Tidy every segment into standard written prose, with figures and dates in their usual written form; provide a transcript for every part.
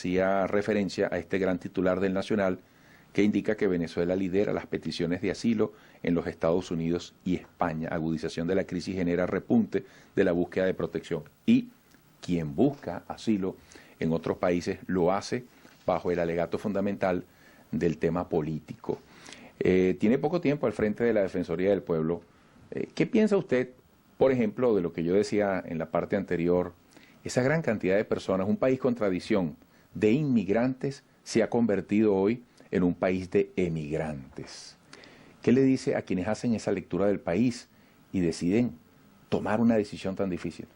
hacía referencia a este gran titular del Nacional que indica que Venezuela lidera las peticiones de asilo en los Estados Unidos y España. Agudización de la crisis genera repunte de la búsqueda de protección. Y quien busca asilo en otros países lo hace bajo el alegato fundamental del tema político. Tiene poco tiempo al frente de la Defensoría del Pueblo. ¿Qué piensa usted, por ejemplo, de lo que yo decía en la parte anterior? Esa gran cantidad de personas, un país con tradición de inmigrantes, se ha convertido hoy en un país de emigrantes. ¿Qué le dice a quienes hacen esa lectura del país y deciden tomar una decisión tan difícil?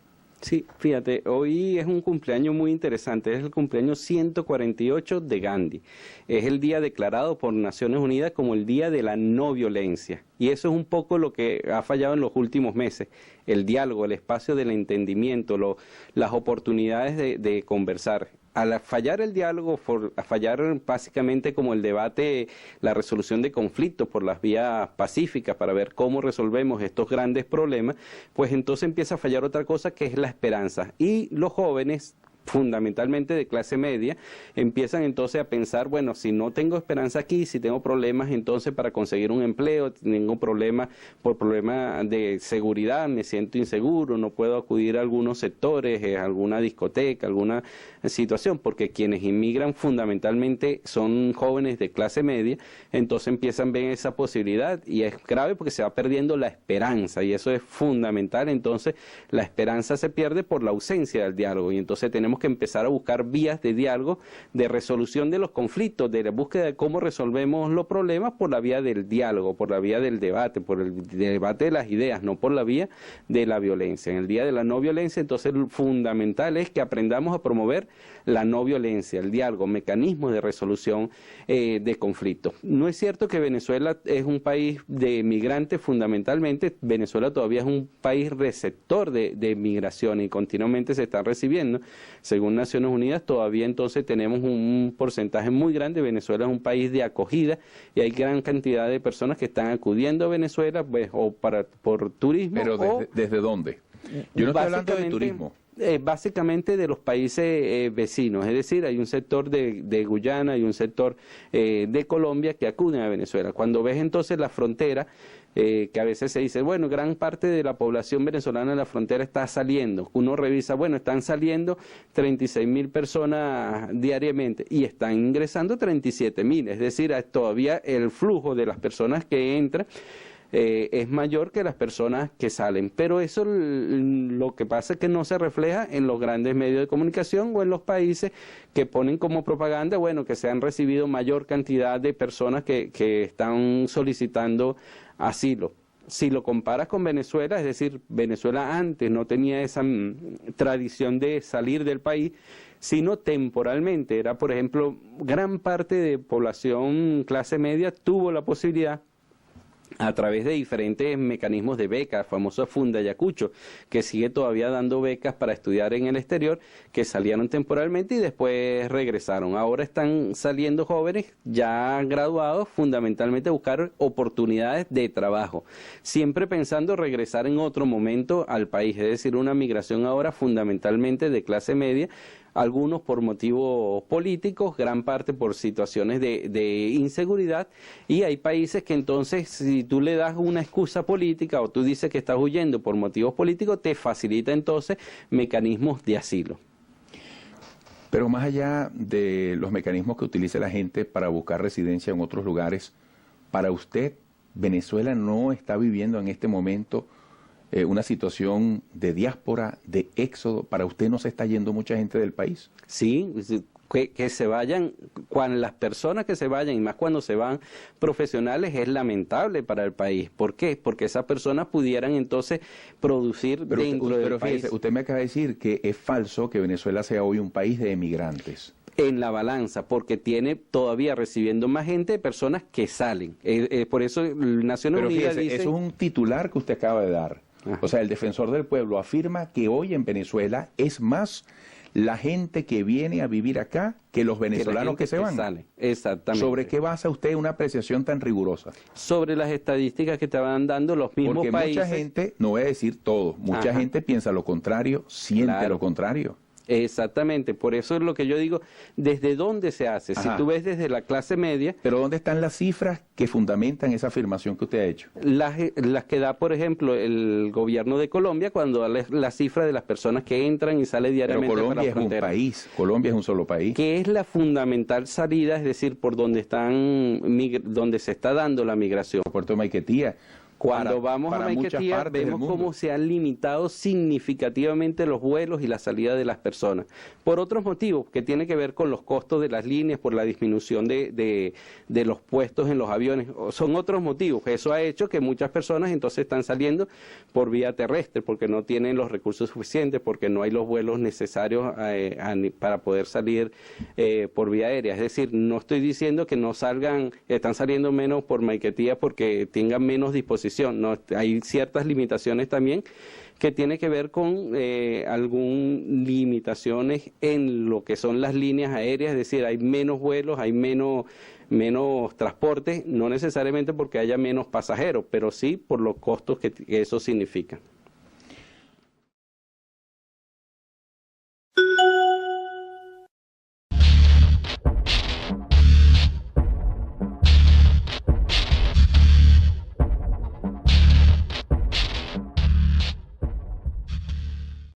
Sí, fíjate, hoy es un cumpleaños muy interesante, es el cumpleaños 148 de Gandhi. Es el día declarado por Naciones Unidas como el Día de la No Violencia. Y eso es un poco lo que ha fallado en los últimos meses, el diálogo, el espacio del entendimiento, las oportunidades de conversar. Al fallar el diálogo, a fallar básicamente como el debate, la resolución de conflictos por las vías pacíficas para ver cómo resolvemos estos grandes problemas, pues entonces empieza a fallar otra cosa que es la esperanza. Y los jóvenes, fundamentalmente de clase media, empiezan entonces a pensar, bueno, si no tengo esperanza aquí, si tengo problemas entonces para conseguir un empleo, tengo problemas por problemas de seguridad, me siento inseguro, no puedo acudir a algunos sectores, a alguna discoteca, alguna situación, porque quienes inmigran fundamentalmente son jóvenes de clase media, entonces empiezan a ver esa posibilidad y es grave porque se va perdiendo la esperanza y eso es fundamental. Entonces la esperanza se pierde por la ausencia del diálogo y entonces tenemos que empezar a buscar vías de diálogo, de resolución de los conflictos, de la búsqueda de cómo resolvemos los problemas por la vía del diálogo, por la vía del debate, por el debate de las ideas, no por la vía de la violencia. En el Día de la No Violencia, entonces lo fundamental es que aprendamos a promover la no violencia, el diálogo, mecanismos de resolución de conflictos. No es cierto que Venezuela es un país de migrantes fundamentalmente, Venezuela todavía es un país receptor de migración y continuamente se están recibiendo. Según Naciones Unidas, todavía entonces tenemos un porcentaje muy grande. Venezuela es un país de acogida y hay gran cantidad de personas que están acudiendo a Venezuela pues, o por turismo. ¿Pero desde dónde? Yo no estoy hablando de turismo. Básicamente de los países vecinos, es decir, hay un sector de Guyana y un sector de Colombia que acuden a Venezuela. Cuando ves entonces la frontera, que a veces se dice, bueno, gran parte de la población venezolana de la frontera está saliendo. Uno revisa, bueno, están saliendo 36.000 personas diariamente y están ingresando 37.000, es decir, todavía el flujo de las personas que entran es mayor que las personas que salen, pero eso lo que pasa es que no se refleja en los grandes medios de comunicación o en los países que ponen como propaganda, bueno, que se han recibido mayor cantidad de personas que están solicitando asilo. Si lo comparas con Venezuela, es decir, Venezuela antes no tenía esa tradición de salir del país, sino temporalmente. Era, por ejemplo, gran parte de población clase media tuvo la posibilidad a través de diferentes mecanismos de becas, famoso Funda Ayacucho, que sigue todavía dando becas para estudiar en el exterior, que salieron temporalmente y después regresaron. Ahora están saliendo jóvenes ya graduados, fundamentalmente a buscar oportunidades de trabajo, siempre pensando regresar en otro momento al país, es decir, una migración ahora fundamentalmente de clase media, algunos por motivos políticos, gran parte por situaciones de inseguridad, y hay países que entonces si tú le das una excusa política o tú dices que estás huyendo por motivos políticos, te facilita entonces mecanismos de asilo. Pero más allá de los mecanismos que utiliza la gente para buscar residencia en otros lugares, para usted, Venezuela no está viviendo en este momento una situación de diáspora, de éxodo. ¿Para usted no se está yendo mucha gente del país? Sí, que se vayan, cuando las personas que se vayan, y más cuando se van profesionales, es lamentable para el país. ¿Por qué? Porque esas personas pudieran entonces producir dentro del país. Fíjese, usted me acaba de decir que es falso que Venezuela sea hoy un país de emigrantes. En la balanza, porque tiene todavía recibiendo más gente de personas que salen. Por eso Naciones Unidas dice... Eso es un titular que usted acaba de dar. Ajá. O sea, el defensor del pueblo afirma que hoy en Venezuela es más la gente que viene a vivir acá que los venezolanos que se van. Sale. Exactamente. ¿Sobre qué basa usted una apreciación tan rigurosa? Sobre las estadísticas que te van dando los mismos países. Porque mucha gente, no voy a decir todo, mucha gente piensa lo contrario, siente lo contrario. Exactamente, por eso es lo que yo digo, ¿desde dónde se hace? Ajá. Si tú ves desde la clase media... Pero ¿dónde están las cifras que fundamentan esa afirmación que usted ha hecho? Las que da, por ejemplo, el gobierno de Colombia cuando da la cifra de las personas que entran y salen Pero diariamente para Colombia la es un frontera. país, Colombia es un solo país. Que es la fundamental salida, es decir, por donde donde se está dando la migración. Puerto de Maiquetía. Cuando vamos a para muchas Maiquetía partes del vemos mundo. cómo se han limitado significativamente los vuelos y la salida de las personas. Por otros motivos, que tiene que ver con los costos de las líneas, por la disminución de los puestos en los aviones. Son otros motivos. Eso ha hecho que muchas personas entonces están saliendo por vía terrestre, porque no tienen los recursos suficientes, porque no hay los vuelos necesarios para poder salir por vía aérea. Es decir, no estoy diciendo que no salgan, están saliendo menos por Maiquetía porque tengan menos disposición. No, hay ciertas limitaciones también que tiene que ver con algunas limitaciones en lo que son las líneas aéreas, es decir, hay menos vuelos, hay menos transporte, no necesariamente porque haya menos pasajeros, pero sí por los costos que eso significa.